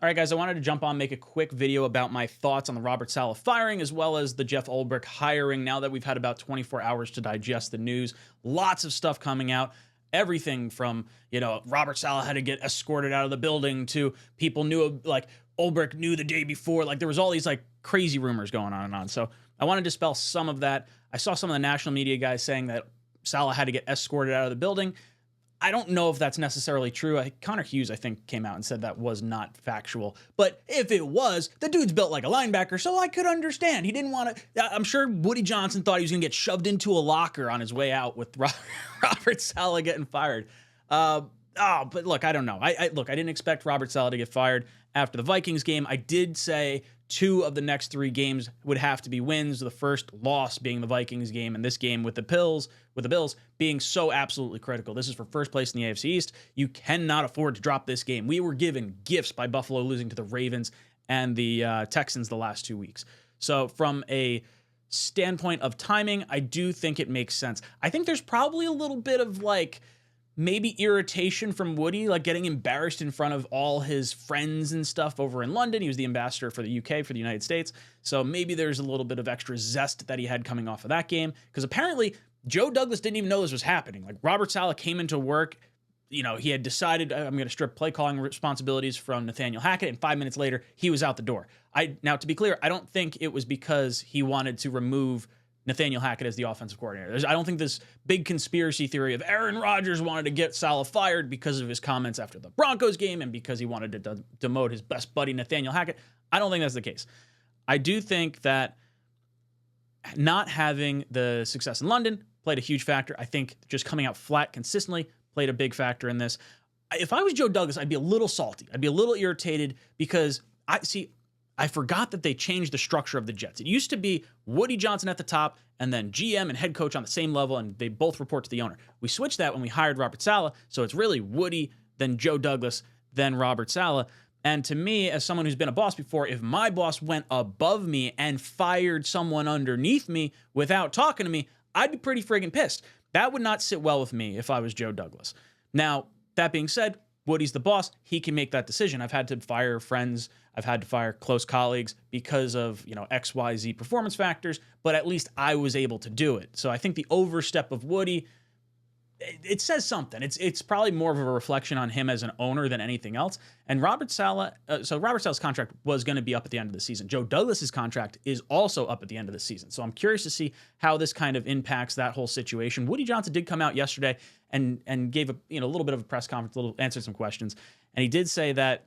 All right, guys, I wanted to jump on, make a quick video about my thoughts on the Robert Salah firing as well as the Jeff Ulbrich hiring now that we've had about 24 hours to digest the news. Lots of stuff coming out. Everything from, Robert Salah had to get escorted out of the building to people knew, like, Ulbrich knew the day before. Like, there was all these, like, crazy rumors going on and on. So I want to dispel some of that. I saw some of the national media guys saying that Salah had to get escorted out of the building. I don't know if that's necessarily true. 𝐀𝐟𝐼R𝐢𝐥𝐢, I think, came out and said that was not factual. But if it was, the dude's built like a linebacker, so I could understand. He didn't want to... I'm sure Woody Johnson thought he was going to get shoved into a locker on his way out with Robert Salah getting fired. But look, I don't know. I didn't expect Robert Salah to get fired after the Vikings game. I did say 2 of the next 3 games would have to be wins. The first loss being the Vikings game, and this game with the Bills being so absolutely critical. This is for first place in the AFC East. You cannot afford to drop this game. We were given gifts by Buffalo losing to the Ravens and the Texans the last 2 weeks. So from a standpoint of timing, I do think it makes sense. I think there's probably a little bit of maybe irritation from Woody, like getting embarrassed in front of all his friends and stuff over in London. He was the ambassador for the UK, for the United States. So maybe there's a little bit of extra zest that he had coming off of that game. Because apparently Joe Douglas didn't even know this was happening. Like, Robert Salah came into work, he had decided, I'm going to strip play calling responsibilities from Nathaniel Hackett, and 5 minutes later, he was out the door. Now, to be clear, I don't think it was because he wanted to remove Nathaniel Hackett as the offensive coordinator. I don't think this big conspiracy theory of Aaron Rodgers wanted to get Salah fired because of his comments after the Broncos game and because he wanted to demote his best buddy, Nathaniel Hackett. I don't think that's the case. I do think that not having the success in London played a huge factor. I think just coming out flat consistently played a big factor in this. If I was Joe Douglas, I'd be a little salty. I'd be a little irritated because I forgot that they changed the structure of the Jets. It used to be Woody Johnson at the top and then GM and head coach on the same level, and they both report to the owner. We switched that when we hired Robert Salah, so it's really Woody, then Joe Douglas, then Robert Salah. And to me, as someone who's been a boss before, if my boss went above me and fired someone underneath me without talking to me, I'd be pretty friggin' pissed. That would not sit well with me if I was Joe Douglas. Now, that being said, Woody's the boss. He can make that decision. I've had to fire friends. I've had to fire close colleagues because of, XYZ performance factors, but at least I was able to do it. So I think the overstep of Woody, it says something. It's probably more of a reflection on him as an owner than anything else. And Robert Salah's contract was going to be up at the end of the season. Joe Douglas's contract is also up at the end of the season. So I'm curious to see how this kind of impacts that whole situation. Woody Johnson did come out yesterday and gave a little bit of a press conference, answered some questions, and he did say that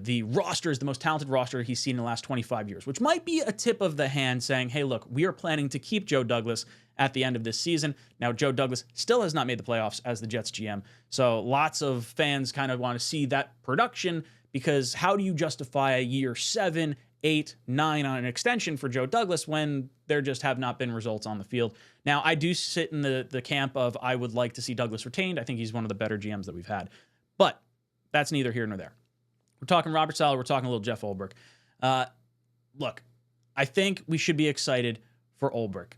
the roster is the most talented roster he's seen in the last 25 years, which might be a tip of the hand saying, hey, look, we are planning to keep Joe Douglas at the end of this season. Now, Joe Douglas still has not made the playoffs as the Jets GM, so lots of fans kind of want to see that production, because how do you justify a year 7, 8, 9 on an extension for Joe Douglas when there just have not been results on the field? Now, I do sit in the camp of I would like to see Douglas retained. I think he's one of the better GMs that we've had, but that's neither here nor there. We're talking Robert Salah. We're talking a little Jeff Ulbrich. Look, I think we should be excited for Ulbrich.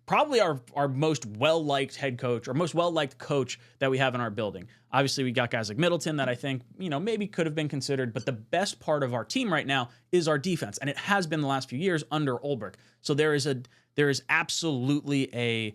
Probably our most well-liked head coach, or most well-liked coach that we have in our building. Obviously, we got guys like Middleton that I think, maybe could have been considered, but the best part of our team right now is our defense, and it has been the last few years under Ulbrich. So there is absolutely a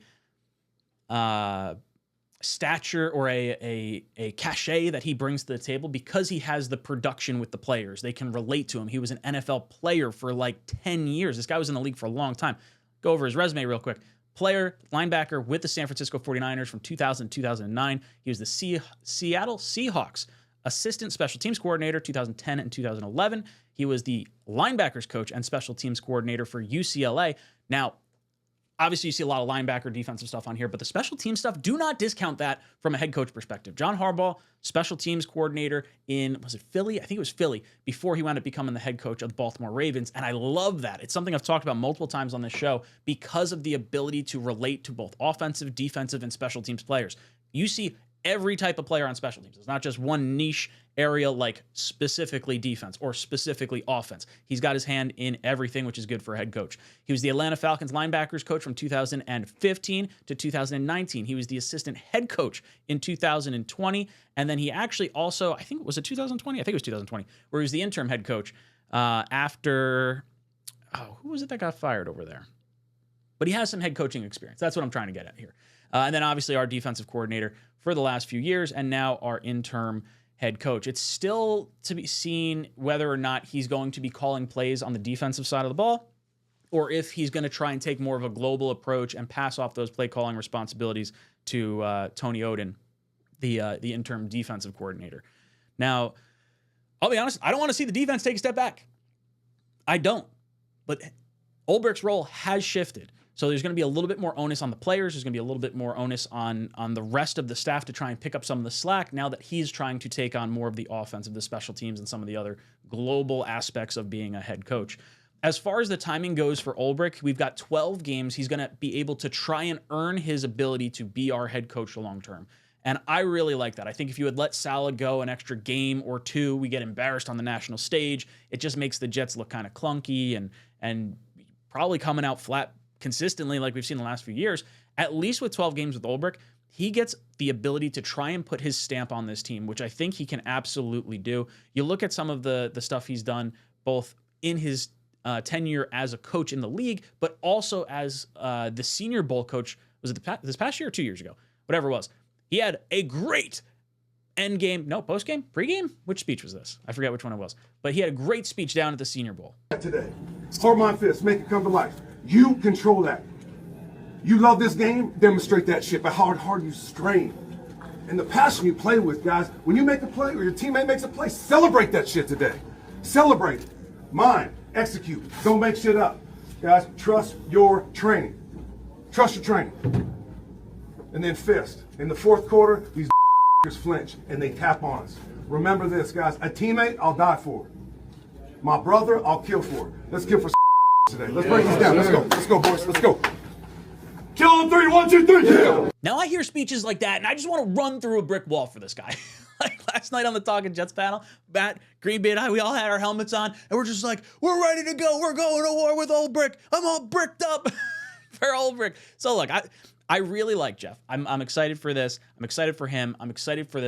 stature or a cachet that he brings to the table because he has the production with the players. They can relate to him. He was an NFL player for like 10 years. This guy was in the league for a long time. Go over his resume real quick. Player, linebacker with the San Francisco 49ers from 2000 to 2009. He was the Seattle Seahawks assistant special teams coordinator 2010 and 2011. He was the linebackers coach and special teams coordinator for UCLA. Now, obviously, you see a lot of linebacker defensive stuff on here, but the special team stuff, do not discount that from a head coach perspective. John Harbaugh, special teams coordinator in, was it Philly? I think it was Philly, before he wound up becoming the head coach of the Baltimore Ravens, and I love that. It's something I've talked about multiple times on this show because of the ability to relate to both offensive, defensive, and special teams players. You see every type of player on special teams. It's not just one niche area like specifically defense or specifically offense. He's got his hand in everything, which is good for a head coach. He was the Atlanta Falcons linebackers coach from 2015 to 2019. He was the assistant head coach in 2020. And then he actually also, I think, was it 2020? I think it was 2020, where he was the interim head coach after, who was it that got fired over there? But he has some head coaching experience. That's what I'm trying to get at here. And then obviously our defensive coordinator for the last few years, and now our interim head coach. It's still to be seen whether or not he's going to be calling plays on the defensive side of the ball, or if he's going to try and take more of a global approach and pass off those play calling responsibilities to Tony Oden, the interim defensive coordinator. Now, I'll be honest, I don't want to see the defense take a step back. I don't. But Ulbrich's role has shifted. So there's going to be a little bit more onus on the players. There's going to be a little bit more onus on the rest of the staff to try and pick up some of the slack now that he's trying to take on more of the offensive, the special teams, and some of the other global aspects of being a head coach. As far as the timing goes for Ulbrich, we've got 12 games. He's going to be able to try and earn his ability to be our head coach long term. And I really like that. I think if you had let Salah go an extra game or two, we get embarrassed on the national stage. It just makes the Jets look kind of clunky and probably coming out flat consistently like we've seen the last few years. At least with 12 games with Ulbrich, he gets the ability to try and put his stamp on this team, which I think he can absolutely do. You look at some of the stuff he's done, both in his tenure as a coach in the league, but also as the Senior Bowl coach. Was it this past year or 2 years ago? Whatever it was. He had a great post-game, pre-game? Which speech was this? I forget which one it was. But he had a great speech down at the Senior Bowl. Today, hold my fist, make it come to life. You control that. You love this game, demonstrate that shit by how hard you strain. And the passion you play with, guys, when you make a play or your teammate makes a play, celebrate that shit today. Celebrate it. Mind, execute. Don't make shit up. Guys, trust your training. Trust your training. And then fist. In the fourth quarter, these flinch and they tap on us. Remember this, guys. A teammate, I'll die for. My brother, I'll kill for. Let's kill for today. Let's break this down. Let's go. Let's go, boys. Let's go. Kill on 3. 1, 2, 3. Yeah. Now I hear speeches like that, and I just want to run through a brick wall for this guy. Like last night on the Talking Jets panel, Matt, Green Bay, and I, we all had our helmets on, and we're just like, we're ready to go. We're going to war with Ulbrich. I'm all bricked up for Ulbrich. So look, I really like Jeff. I'm excited for this. I'm excited for him. I'm excited for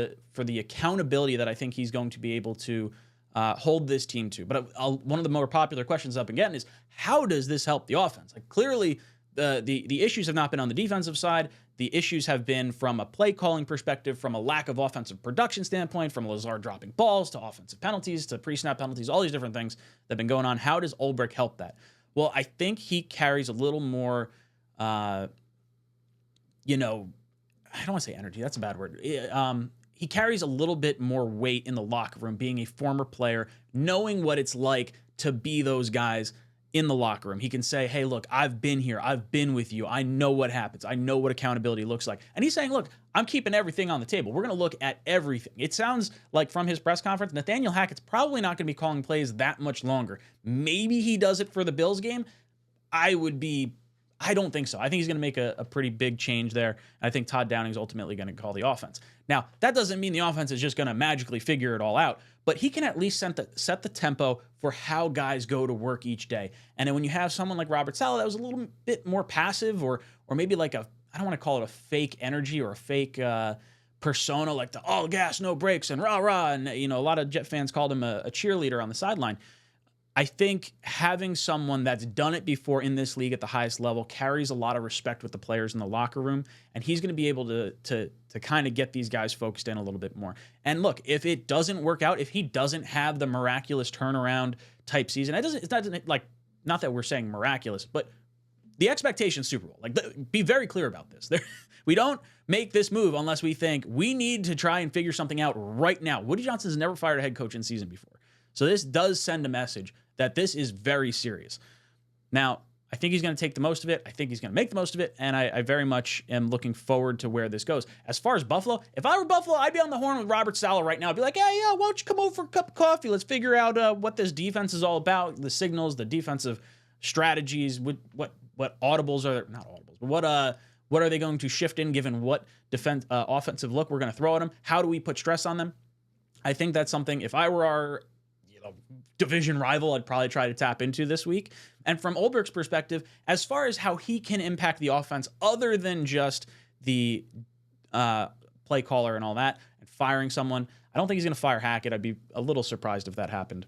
the accountability that I think he's going to be able to hold this team to. But one of the more popular questions up again is, how does this help the offense? Like clearly, the issues have not been on the defensive side. The issues have been from a play calling perspective, from a lack of offensive production standpoint, from Lazard dropping balls to offensive penalties to pre-snap penalties, all these different things that have been going on. How does Ulbrich help that? Well, I think he carries a little more, I don't want to say energy. That's a bad word. He carries a little bit more weight in the locker room, being a former player, knowing what it's like to be those guys in the locker room. He can say, hey, look, I've been here. I've been with you. I know what happens. I know what accountability looks like. And he's saying, look, I'm keeping everything on the table. We're going to look at everything. It sounds like from his press conference, Nathaniel Hackett's probably not going to be calling plays that much longer. Maybe he does it for the Bills game. I don't think so. I think he's going to make a pretty big change there. I think Todd Downing's ultimately going to call the offense. Now, that doesn't mean the offense is just going to magically figure it all out, but he can at least set the tempo for how guys go to work each day. And then when you have someone like Robert Salah that was a little bit more passive or maybe like I don't want to call it a fake energy or a fake persona, like the all gas, no brakes and rah, rah. And, a lot of Jet fans called him a cheerleader on the sideline. I think having someone that's done it before in this league at the highest level carries a lot of respect with the players in the locker room, and he's going to be able to kind of get these guys focused in a little bit more. And look, if it doesn't work out, if he doesn't have the miraculous turnaround type season, it's not like, not that we're saying miraculous, but the expectation Super Bowl. Like, be very clear about this. We don't make this move unless we think we need to try and figure something out right now. Woody Johnson's never fired a head coach in season before. So this does send a message that this is very serious. Now, I think he's going to take the most of it. I think he's going to make the most of it, and I very much am looking forward to where this goes. As far as Buffalo, if I were Buffalo, I'd be on the horn with Robert Saleh right now. I'd be like, hey, why don't you come over for a cup of coffee? Let's figure out what this defense is all about, the signals, the defensive strategies, what audibles are there, not audibles, but What are they going to shift in given what offensive look we're going to throw at them? How do we put stress on them? I think that's something, if I were our division rival, I'd probably try to tap into this week. And from Ulbrich's perspective, as far as how he can impact the offense other than just the play caller and all that, and firing someone, I don't think he's going to fire Hackett. I'd be a little surprised if that happened.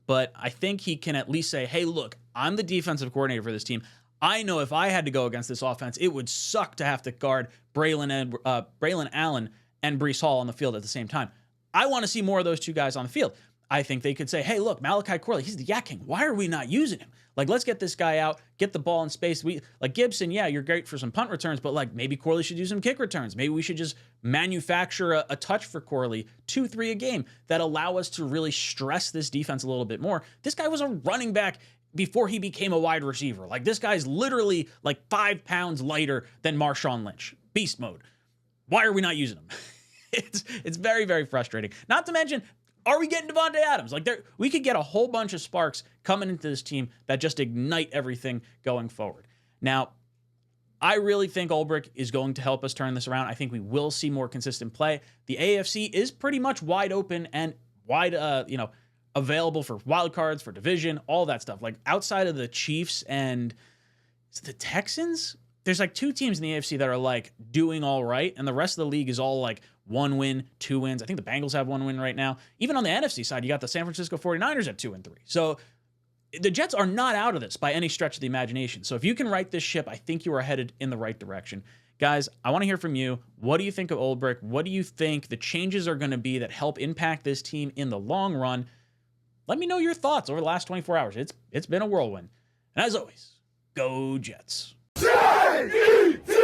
But I think he can at least say, hey, look, I'm the defensive coordinator for this team. I know if I had to go against this offense, it would suck to have to guard Braylon Allen and Breece Hall on the field at the same time. I want to see more of those two guys on the field. I think they could say, hey, look, Malachi Corley, he's the Yak King. Why are we not using him? Like, let's get this guy out, get the ball in space. Like Gibson, yeah, you're great for some punt returns, but like maybe Corley should do some kick returns. Maybe we should just manufacture a touch for Corley, 2-3 a game that allow us to really stress this defense a little bit more. This guy was a running back before he became a wide receiver. Like, this guy's literally like 5 pounds lighter than Marshawn Lynch. Beast mode. Why are we not using him? It's very, very frustrating. Not to mention, are we getting Devontae Adams? Like, we could get a whole bunch of sparks coming into this team that just ignite everything going forward. Now, I really think Ulbrich is going to help us turn this around. I think we will see more consistent play. The AFC is pretty much wide open and wide, available for wild cards, for division, all that stuff. Like, outside of the Chiefs and the Texans, there's like 2 teams in the AFC that are like doing all right, and the rest of the league is all like 1 win, 2 wins. I think the Bengals have 1 win right now. Even on the NFC side, you got the San Francisco 49ers at 2-3. So the Jets are not out of this by any stretch of the imagination. So if you can right this ship, I think you are headed in the right direction. Guys, I want to hear from you. What do you think of Ulbrich? What do you think the changes are going to be that help impact this team in the long run? Let me know your thoughts over the last 24 hours. It's been a whirlwind. And as always, go Jets. J-E-T!